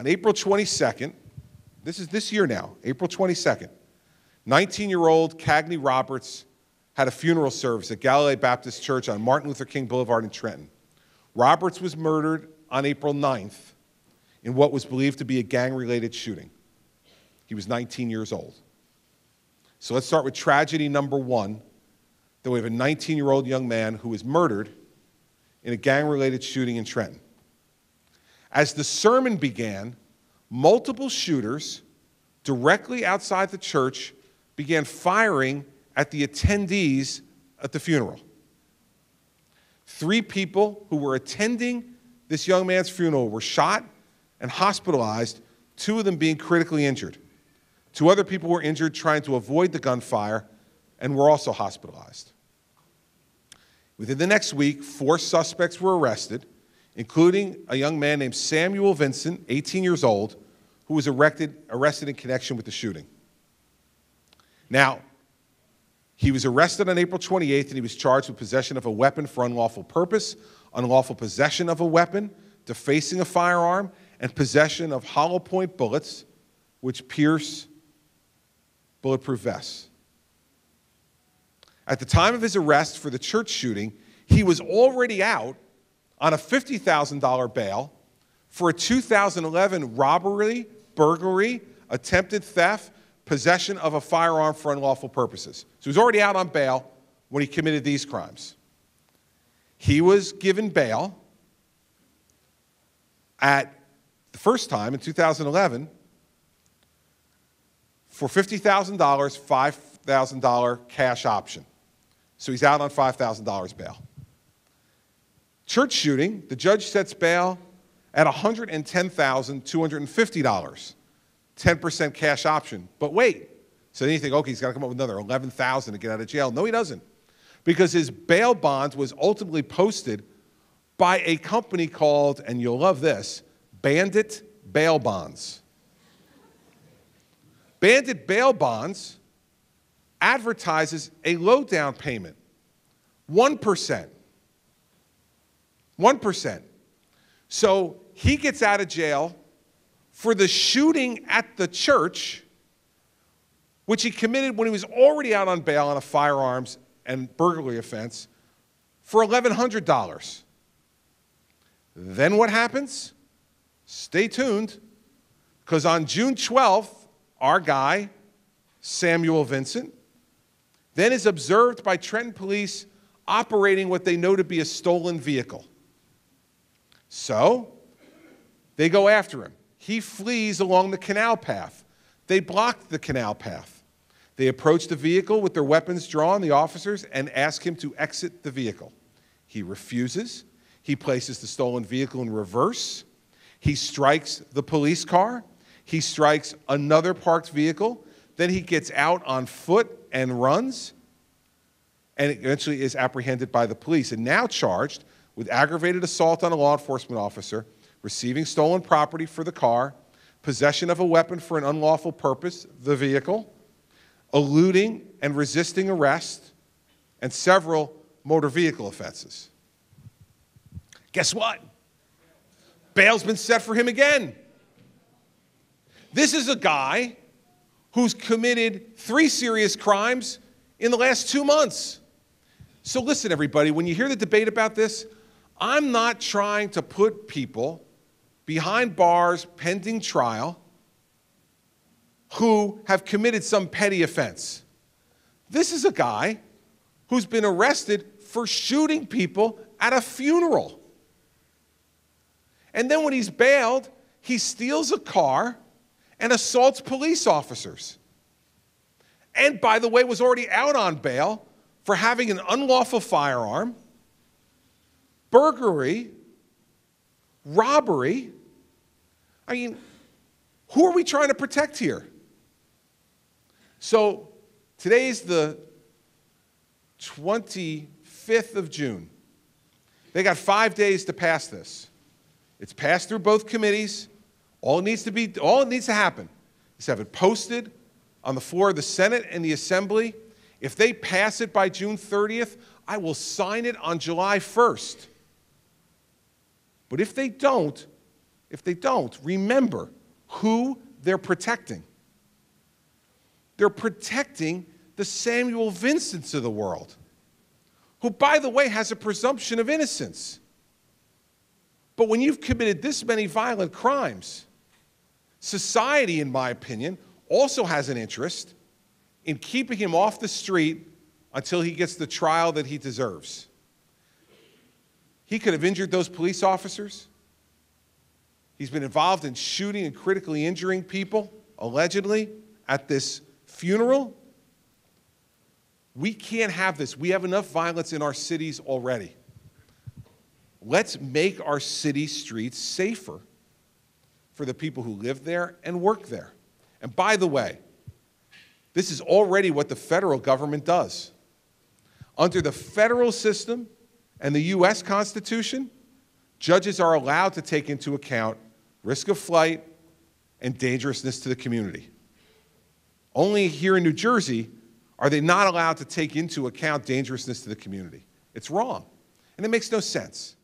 On April 22nd, this is this year now, April 22nd, 19-year-old Cagney Roberts had a funeral service at Galilee Baptist Church on Martin Luther King Boulevard in Trenton. Roberts was murdered on April 9th in what was believed to be a gang-related shooting. He was 19 years old. So let's start with tragedy number one, that we have a 19-year-old young man who was murdered in a gang-related shooting in Trenton. As the sermon began, multiple shooters directly outside the church began firing at the attendees at the funeral. 3 people who were attending this young man's funeral were shot and hospitalized, 2 of them being critically injured. 2 other people were injured trying to avoid the gunfire and were also hospitalized. Within the next week, 4 suspects were arrested, including a young man named Samuel Vincent, 18 years old, who was arrested in connection with the shooting. Now, he was arrested on April 28th, and he was charged with possession of a weapon for unlawful purpose, unlawful possession of a weapon, defacing a firearm, and possession of hollow point bullets which pierce bulletproof vests. At the time of his arrest for the church shooting, he was already out on a $50,000 bail for a 2011 robbery, burglary, attempted theft, possession of a firearm for unlawful purposes. So he was already out on bail when he committed these crimes. He was given bail at the first time in 2011 for $50,000, $5,000 cash option. So he's out on $5,000 bail. Church shooting, the judge sets bail at $110,250, 10% cash option. But wait, so then you think, okay, he's got to come up with another $11,000 to get out of jail. No, he doesn't, because his bail bond was ultimately posted by a company called, and you'll love this, Bandit Bail Bonds. Bandit Bail Bonds advertises a low down payment, 1%. 1%. So he gets out of jail for the shooting at the church, which he committed when he was already out on bail on a firearms and burglary offense, for $1,100. Then what happens? Stay tuned, because on June 12th, our guy, Samuel Vincent, then is observed by Trenton police operating what they know to be a stolen vehicle. So they go after him. He flees along the canal path. They block the canal path. They approach the vehicle with their weapons drawn, the officers, and ask him to exit the vehicle. He refuses. He places the stolen vehicle in reverse. He strikes the police car. He strikes another parked vehicle. Then he gets out on foot and runs, and eventually is apprehended by the police and now charged with aggravated assault on a law enforcement officer, receiving stolen property for the car, possession of a weapon for an unlawful purpose, the vehicle, eluding and resisting arrest, and several motor vehicle offenses. Guess what? Bail's been set for him again. This is a guy who's committed 3 serious crimes in the last 2 months. So listen, everybody, when you hear the debate about this, I'm not trying to put people behind bars pending trial who have committed some petty offense. This is a guy who's been arrested for shooting people at a funeral. And then when he's bailed, he steals a car and assaults police officers. And by the way, was already out on bail for having an unlawful firearm, burglary, robbery. I mean, who are we trying to protect here? So today's the 25th of June. They got 5 days to pass this. It's passed through both committees. All it needs to happen is have it posted on the floor of the Senate and the Assembly. If they pass it by June 30th, I will sign it on July 1st. But if they don't, If they don't, remember who they're protecting. They're protecting the Samuel Vincents of the world, who, by the way, has a presumption of innocence. But when you've committed this many violent crimes, society, in my opinion, also has an interest in keeping him off the street until he gets the trial that he deserves. He could have injured those police officers. He's been involved in shooting and critically injuring people, allegedly, at this funeral. We can't have this. We have enough violence in our cities already. Let's make our city streets safer for the people who live there and work there. And by the way, this is already what the federal government does. Under the federal system and the U.S. Constitution, judges are allowed to take into account risk of flight and dangerousness to the community. Only here in New Jersey are they not allowed to take into account dangerousness to the community. It's wrong, and it makes no sense.